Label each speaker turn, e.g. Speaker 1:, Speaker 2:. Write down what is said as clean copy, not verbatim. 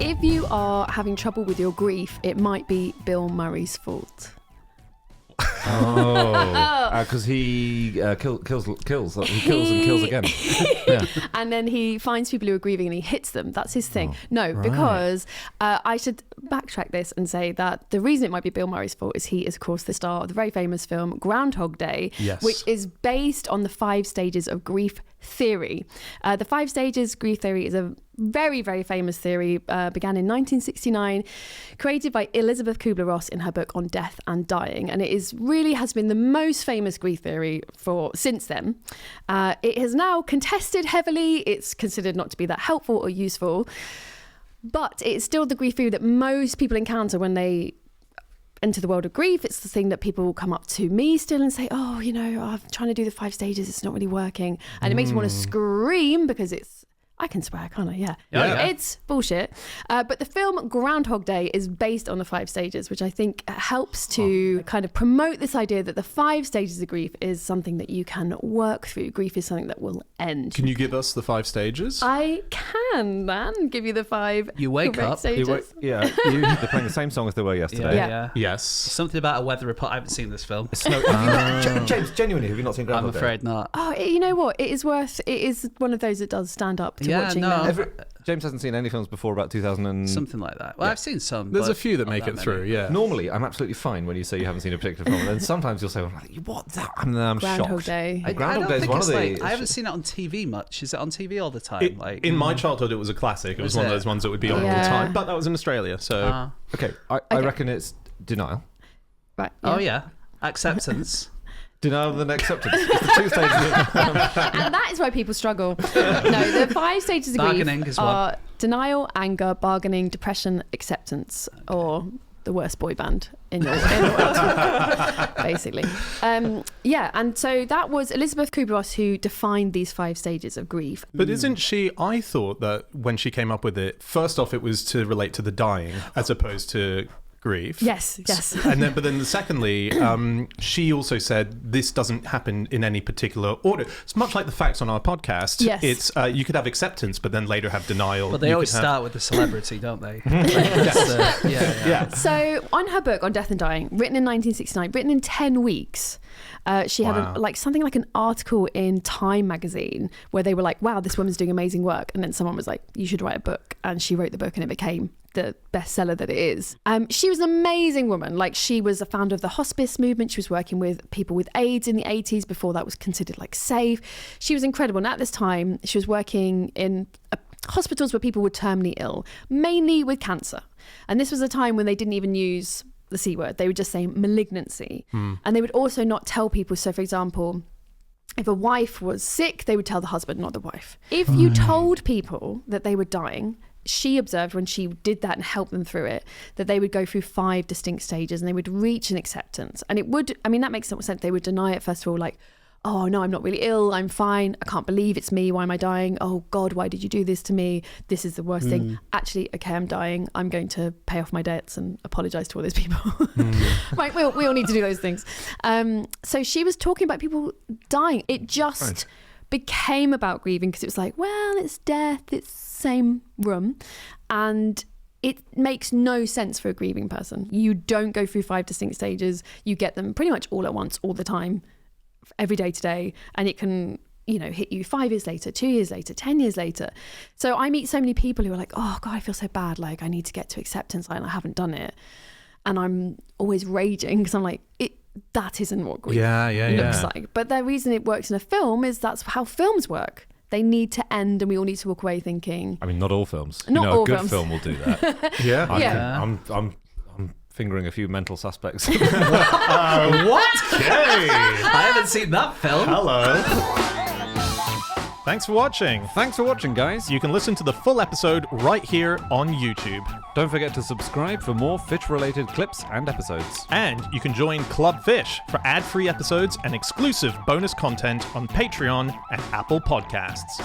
Speaker 1: If you are having trouble with your grief, it might be Bill Murray's fault.
Speaker 2: Because he kills and kills again. Yeah.
Speaker 1: And then he finds people who are grieving and he hits them. That's his thing. Because I should backtrack this and say that the reason it might be Bill Murray's fault is he is, of course, the star of the very famous film Groundhog Day, which is based on the 5 stages of grief theory. The 5 stages grief theory is a very, very famous theory, began in 1969, created by Elizabeth Kubler-Ross in her book on death and dying. And it really has been the most famous grief theory since then. It has now contested heavily. It's considered not to be that helpful or useful. But it's still the grief theory that most people encounter when they enter the world of grief. It's the thing that people come up to me still and say, oh, I'm trying to do the 5 stages. It's not really working. And it makes me want to scream because I can swear, can't I? Yeah. It's bullshit. But the film Groundhog Day is based on the 5 stages, which I think helps to kind of promote this idea that the 5 stages of grief is something that you can work through. Grief is something that will end.
Speaker 3: Can you give us the 5 stages?
Speaker 1: I can, man. Give you the 5
Speaker 4: You wake up.
Speaker 1: stages.
Speaker 2: They're playing the same song as they were yesterday.
Speaker 4: Yeah.
Speaker 3: Yes.
Speaker 4: Something about a weather report. I haven't seen this film.
Speaker 2: James, genuinely, have you not seen Groundhog Day?
Speaker 4: I'm afraid not.
Speaker 1: Oh, you know what? It is one of those that does stand up to watching them.
Speaker 2: James hasn't seen any films before about 2000 and...
Speaker 4: Something like that. Well, I've seen some.
Speaker 3: There's a few that make it through, yeah.
Speaker 2: Normally, I'm absolutely fine when you say you haven't seen a particular film. And then sometimes you'll say, what? I'm
Speaker 1: Groundhog
Speaker 2: shocked.
Speaker 1: Day.
Speaker 2: Groundhog Day is one of the...
Speaker 4: I haven't seen it on TV much. Is it on TV all the time?
Speaker 3: In my childhood, it was a classic. It was one of those ones that would be on all the time. But that was in Australia, so...
Speaker 2: Okay, I reckon it's denial.
Speaker 1: Right.
Speaker 4: Oh, yeah. Acceptance.
Speaker 2: Denial and then acceptance. It's the 2 stages.
Speaker 1: And that is why people struggle. No, the 5 stages of grief are denial, anger, bargaining, depression, acceptance, or the worst boy band in the world, basically. And so that was Elizabeth Kubler-Ross who defined these 5 stages of grief.
Speaker 3: But isn't she, I thought that when she came up with it, first off, it was to relate to the dying as opposed to grief.
Speaker 1: Yes.
Speaker 3: But then secondly, she also said this doesn't happen in any particular order. It's much like the facts on our podcast.
Speaker 1: Yes.
Speaker 3: It's you could have acceptance, but then later have denial.
Speaker 4: But they always start with the celebrity, don't they?
Speaker 1: So on her book on death and dying, written in 1969, written in 10 weeks, she had something like an article in Time magazine where they were like, wow, this woman's doing amazing work. And then someone was like, you should write a book. And she wrote the book and it became the bestseller that it is. She was an amazing woman. Like, she was a founder of the hospice movement. She was working with people with AIDS in the 80s before that was considered like safe. She was incredible. And at this time, she was working in hospitals where people were terminally ill, mainly with cancer. And this was a time when they didn't even use the C word. They would just say malignancy. And they would also not tell people. So, for example, if a wife was sick, they would tell the husband, not the wife. If you told people that they were dying, she observed when she did that and helped them through it, that they would go through 5 distinct stages and they would reach an acceptance. And that makes some sense. They would deny it, first of all, like, oh no, I'm not really ill, I'm fine, I can't believe it's me, why am I dying? Oh God, why did you do this to me? This is the worst thing. Actually, okay, I'm dying, I'm going to pay off my debts and apologise to all those people. Right, we all need to do those things. So she was talking about people dying. It just became about grieving because it was like, well, it's death, it's same room, and it makes no sense for a grieving person. You don't go through 5 distinct stages. You get them pretty much all at once, all the time, every day today, and it can hit you 5 years later, 2 years later, 10 years later. So I meet so many people who are like, oh God, I feel so bad, like I need to get to acceptance and I haven't done it, and I'm always raging because I'm like, that isn't what grief looks like. But the reason it works in a film is that's how films work. They need to end, and we all need to walk away thinking.
Speaker 2: I mean, not all films.
Speaker 1: Not all
Speaker 2: a good
Speaker 1: films.
Speaker 2: film will do that. I'm fingering a few mental suspects.
Speaker 4: What?
Speaker 3: Okay.
Speaker 4: I haven't seen that film.
Speaker 3: Hello. Thanks for watching.
Speaker 2: Thanks for watching, guys.
Speaker 3: You can listen to the full episode right here on YouTube.
Speaker 2: Don't forget to subscribe for more Fitch-related clips and episodes.
Speaker 3: And you can join Club Fish for ad-free episodes and exclusive bonus content on Patreon and Apple Podcasts.